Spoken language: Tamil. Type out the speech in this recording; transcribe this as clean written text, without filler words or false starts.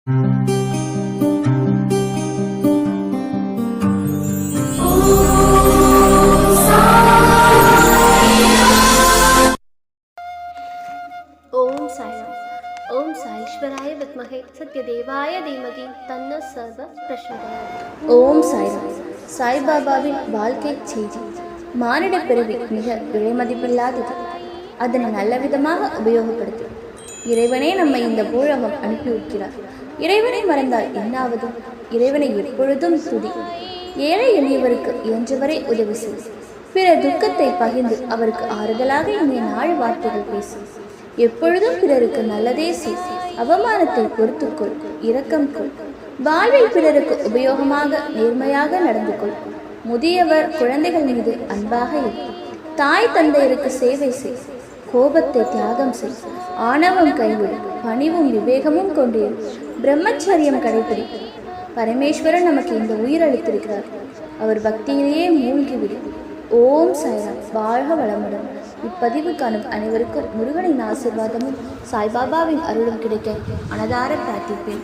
ஓம் சாய்ராம். ஓம் சாயீஸ்வராய வித்மகே சத்யதேவாய தீமகி தன்ன சர்வ பிரச்சோதயாத். ஓம் சாய்ராம். சாய்பாபாவின் வாழ்க்கை செய்தி. மானிட பிறவி மிக விலைமதிப்பில்லாதது. அதனை நல்ல விதமாக உபயோகப்படுத்து. இறைவனே நம்மை இந்த பூலகம் அனுப்பியிருக்கிறார். இறைவனை மறந்தால் என்னாவது? இறைவனை எப்பொழுதும் துதி. ஏழை எளியவருக்கு இயன்றவரை உதவி செய். பிற துக்கத்தை பகிர்ந்து அவருக்கு ஆறுதலாக இனிய நாள் வார்த்தைகள் பேசு. எப்பொழுதும் பிறருக்கு நல்லதே செய். அவமானத்தை பொறுத்துக்கொள், இரக்கம் கொள். வாழ்வில் பிறருக்கு உபயோகமாக நேர்மையாக நடந்து கொள். முதியவர் குழந்தைகள் மீது அன்பாக இரு. தாய் தந்தையருக்கு சேவை செய். கோபத்தை தியாகம் செய். ஆணவம் கைவிடு. பணிவும் விவேகமும் கொண்டேன். பிரம்மச்சரியம் கடைபிடி. பரமேஸ்வரன் நமக்கு இந்த உயிர் அளித்திருக்கிறார். அவர் பக்தியிலேயே மூழ்கிவிடு. ஓம் சாய்ராம். வாழ்க வளமுடன். இப்பதிவு காணும் அனைவருக்கும் முருகனின் ஆசீர்வாதமும் சாய்பாபாவின் அருளும் கிடைக்க மனதார பிரார்த்திப்பேன்.